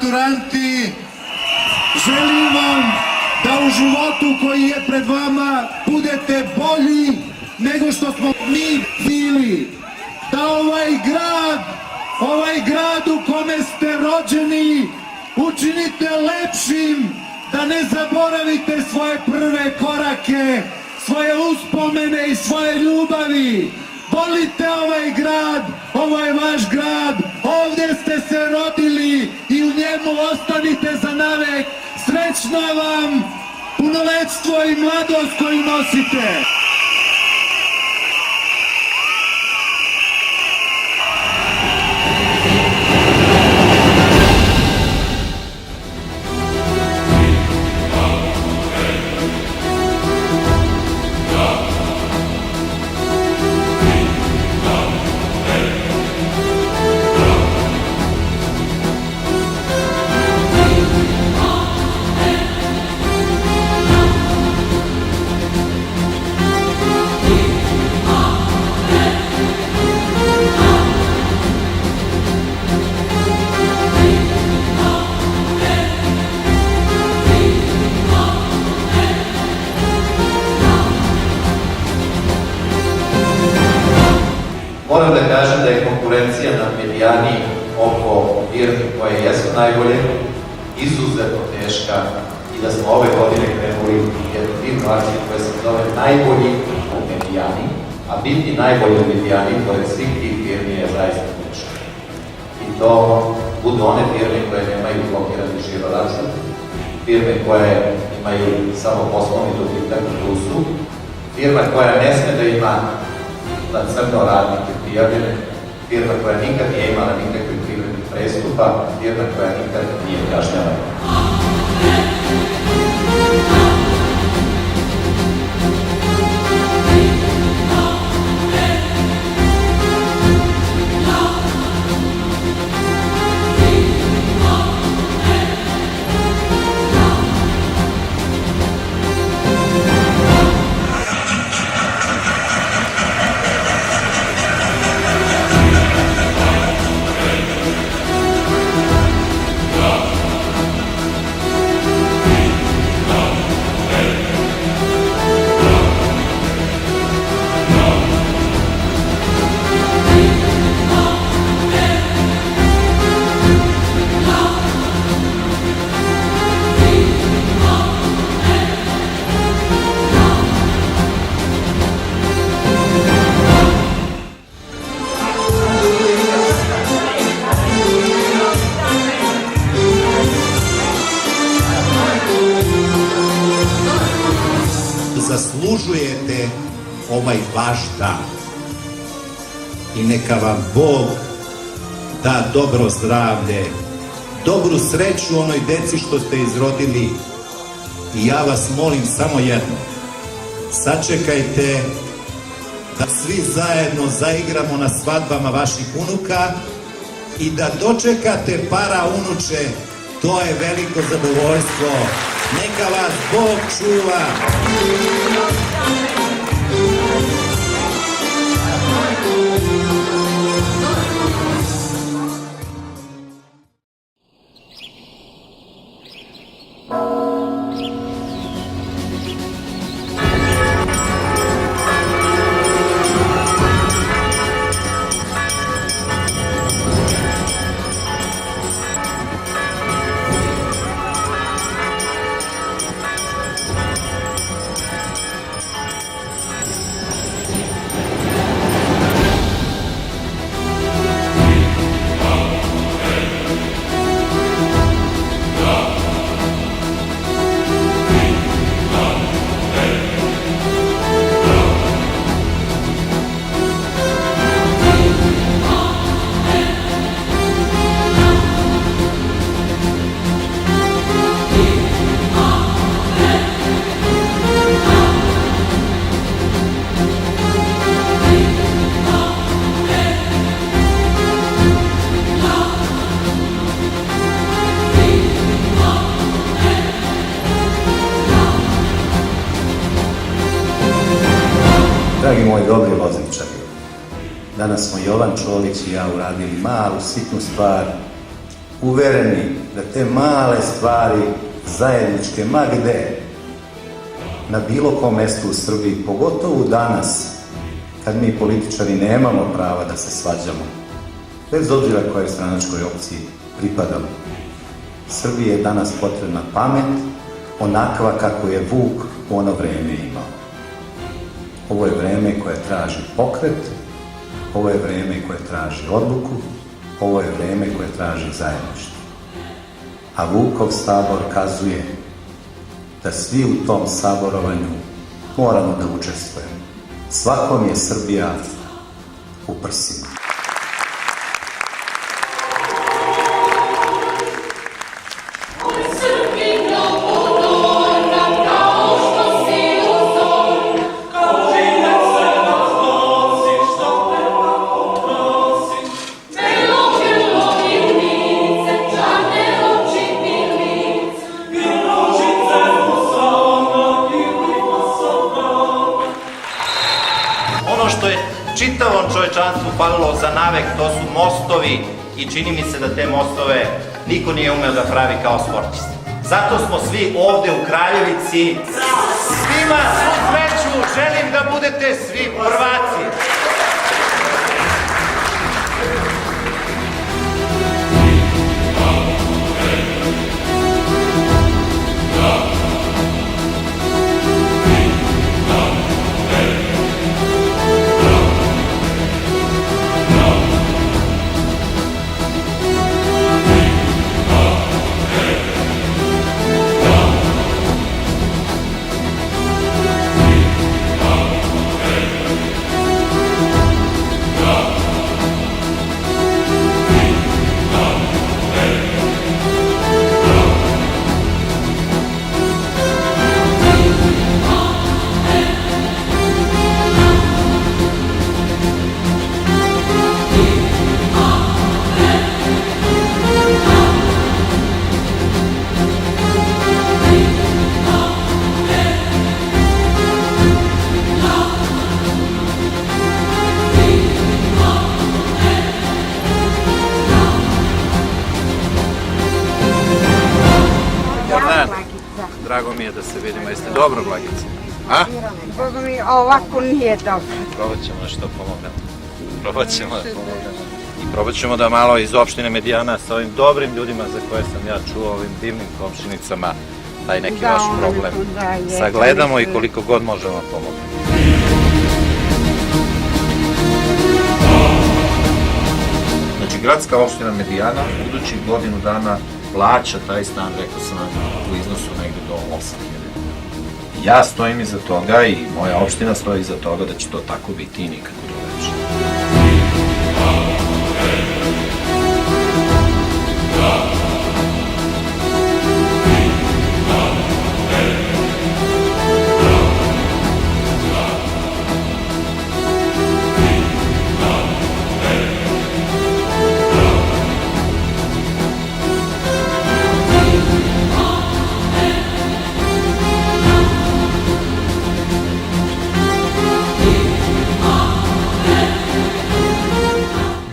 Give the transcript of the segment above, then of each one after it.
maturanti, želim vam da u životu koji je pred vama budete bolji nego što smo mi bili. Da ovaj grad u kome ste rođeni učinite lepšim, da ne zaboravite svoje prve korake, svoje uspomene i svoje ljubavi. Volite ovaj grad, ovo je vaš grad, ovdje ste se rodili i u njemu ostanite za navek. Srećno vam punoletstvo i mladost koju nosite. Moram da kažem da je konkurencija na medijani oko firmi koje jesu najbolje izuzetno teška i da smo ove godine krenuli jednu firmu akciju koja se zove Najbolji u medijani, a biti najbolji u medijani pored svih tih firmi je zaista teško. I to budu one firme koje nemaju blokirani žiroračun, firme koje imaju samo poslovni dobitak u plusu, firma koja ne sme da ima na crno radnike prijavljene, firma koja nikad nije imala nikakvih privrednih prestupa, firma koja nikad nije kažnjavana. Zaslužujete ovaj vaš dan i neka vam Bog da dobro zdravlje, dobru sreću onoj deci što ste izrodili i ja vas molim samo jedno, sačekajte da svi zajedno zaigramo na svadbama vaših unuka i da dočekate para unuče, to je veliko zadovoljstvo. Neka vas Bog čuva. Dragi moji dobri Lozničari, danas smo Jovan Čolić i ja uradili malu, sitnu stvar uvereni da te male stvari zajedničke, ma gde, na bilo kom mestu u Srbiji, pogotovo danas, kad mi političari nemamo prava da se svađamo, bez obzira kojoj stranačkoj opciji pripadamo. Srbiji je danas potrebna pamet, onakva kako je Vuk u ono vreme imao. Ovo je vreme koje traži pokret, ovo je vreme koje traži odluku, ovo je vreme koje traži zajedništvo. A Vukov sabor kazuje da svi u tom saborovanju moramo da učestvujemo. Svakom je Srbija u prsima. Ono što je čitavom čovečanstvu falilo za navek, to su mostovi i čini mi se da te mostove niko nije umeo da pravi kao sportista. Zato smo svi ovde u Kraljevici. Svima svu sreću, želim da budete svi prvaci. Drago mi je da se vidimo, jeste dobro, Blagice? A? Boga mi, ovako nije dobro. Probat ćemo nešto pomognemo. Probat ćemo da pomognemo. I probat ćemo da malo iz opštine Medijana sa ovim dobrim ljudima za koje sam ja čuo, ovim divnim komšinicama, taj neki vaš problem sagledamo i koliko god možemo pomognemo. Znači, gradska opština Medijana budućih godinu dana plaća taj stan, rekao sam vam, u iznosu negde do 8.000. Ja stojim iza toga i moja opština stoji iza toga da će to tako biti i nikako drugačije.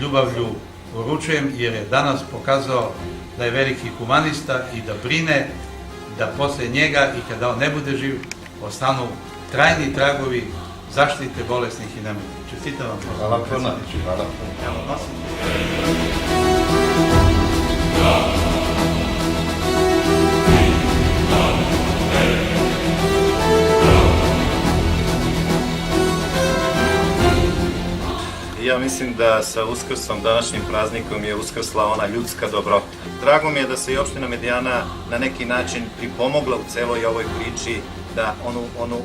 Ljubavlju uručujem jer je danas pokazao da je veliki humanista i da brine da posle njega i kada on ne bude živ ostanu trajni tragovi zaštite bolesnih i nemoćnih. Čestitam vam. Hvala puno. Hvala puno. Evo, nosim. Ja mislim da sa Uskrsom, današnjim praznikom, je uskrsla ona ljudska dobrota. Drago mi je da se i opština Medijana na neki način pripomogla u celoj ovoj priči da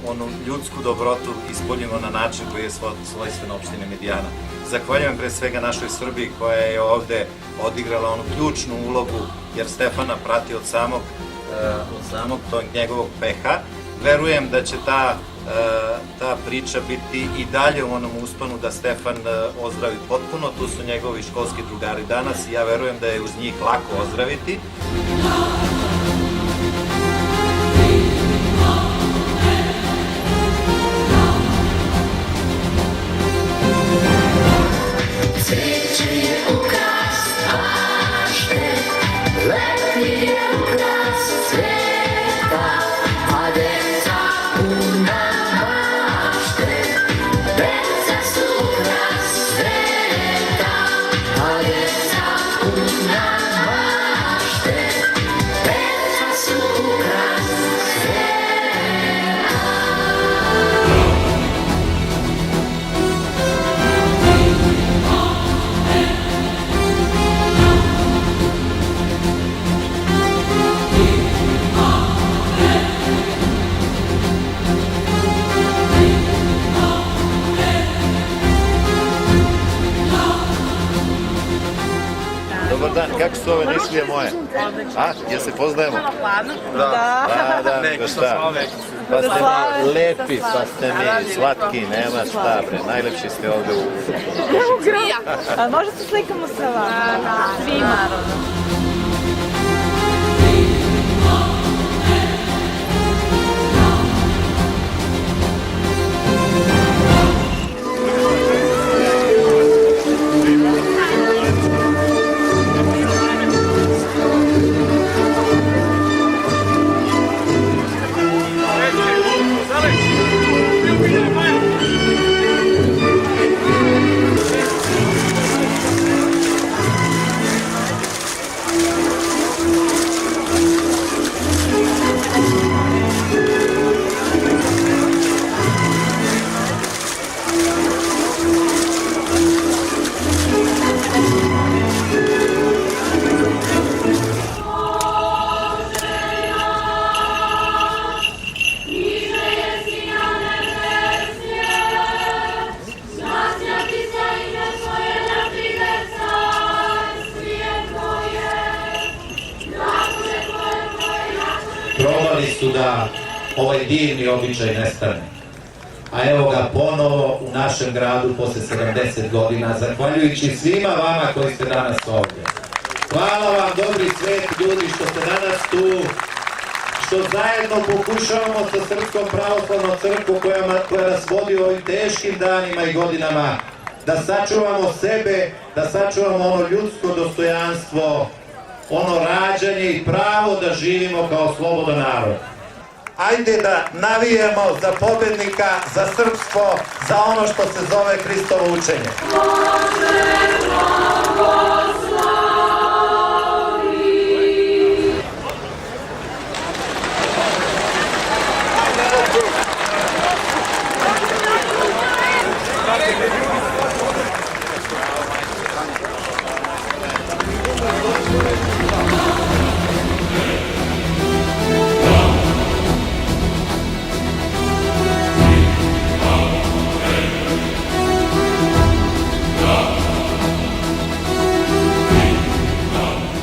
onu ljudsku dobrotu ispoljimo na način koji je svojstven opštine Medijana. Zahvaljujem pre svega našoj Srbiji koja je ovde odigrala onu ključnu ulogu, jer Stefana prati od samog tog njegovog peha. Verujem da će ta priča biti i dalje u onom usponu da Stefan ozdravi potpuno. Tu su njegovi školski drugari danas i ja verujem da je uz njih lako ozdraviti. Cveće je ukras pašte, Dobar dan, kako su ove nišlije moje? A, jel se poznajemo? Da, nego šta? Pa ste mi lepi, pa ste mi slatki, nema šta bre, najlepši ste ovde u... A možda se slikamo sa vama? Svi, naravno. Probali su da ovaj divni običaj nestane. A evo ga ponovo u našem gradu posle 70 godina, zahvaljujući svima vama koji ste danas ovdje. Hvala vam, dobri svet ljudi, što ste danas tu, što zajedno pokušavamo sa Srpskom pravoslavnom crkvom koja nas vodi u ovim teškim danima i godinama, da sačuvamo sebe, da sačuvamo ono ljudsko dostojanstvo, ono rađanje i pravo da živimo kao slobodan narod. Ajde da navijemo za pobednika, za srpstvo, za ono što se zove Hristovo učenje.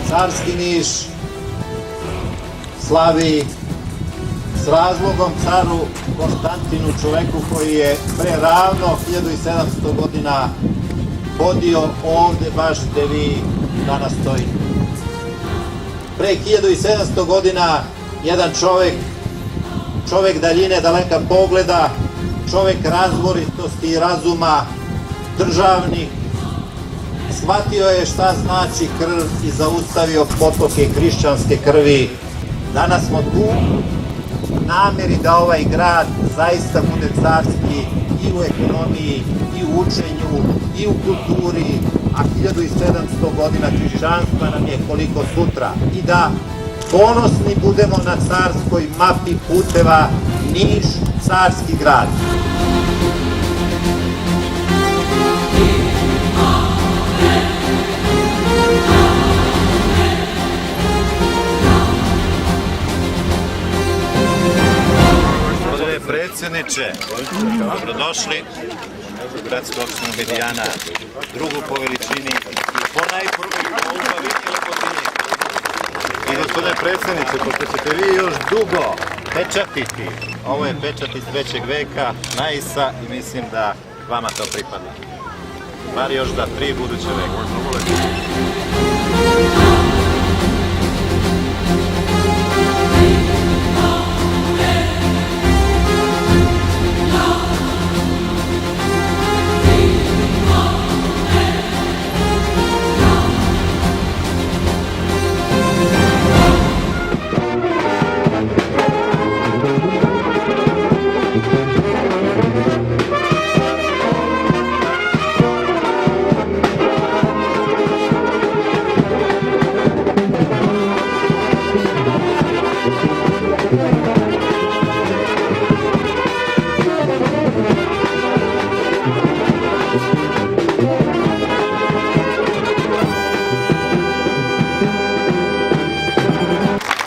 Carski Niš slavi s razlogom caru Konstantinu, čoveku koji je pre ravno 1700 godina vodio ovde baš gde vi danas stojite. Pre 1700 godina jedan čovek daljine, daleka pogleda, čovek razboritosti i razuma, državnik, shvatio je šta znači krv i zaustavio potoke hrišćanske krvi. Danas smo tu nameri da ovaj grad zaista bude carski i u ekonomiji, i u učenju, i u kulturi, a 1700 godina hrišćanstva nam je koliko sutra. I da ponosni budemo na carskoj mapi puteva Niš, carski grad. Predsjedniče, dobrodošli u gradsku opštinu Medijana, drugu po veličini i po najprvoj po ljubavi i lepotini. I gospodine predsjedniče, pošto ćete vi još dugo pečatiti, ovo je pečat iz 3. veka, Naisa, i mislim da vama to pripada. Bar još da 3 buduće veka.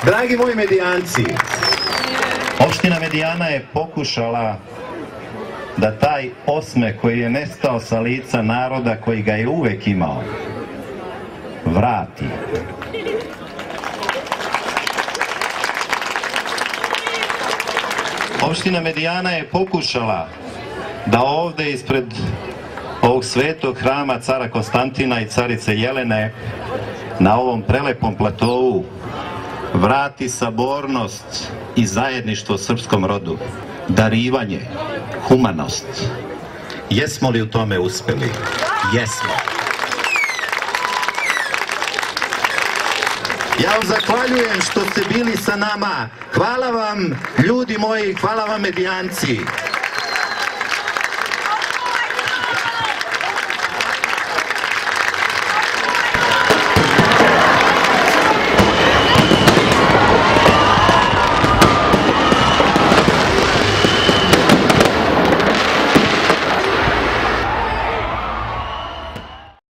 Dragi moji Medijanci, opština Medijana je pokušala da taj osmeh koji je nestao sa lica naroda koji ga je uvek imao, vrati. Opština Medijana je pokušala da ovde ispred ovog svetog hrama cara Konstantina i carice Jelene na ovom prelepom platovu vrati sabornost i zajedništvo srpskom rodu, darivanje, humanost. Jesmo li u tome uspeli? Jesmo. Ja vam zahvaljujem što ste bili sa nama. Hvala vam, ljudi moji, hvala vam Medijanci.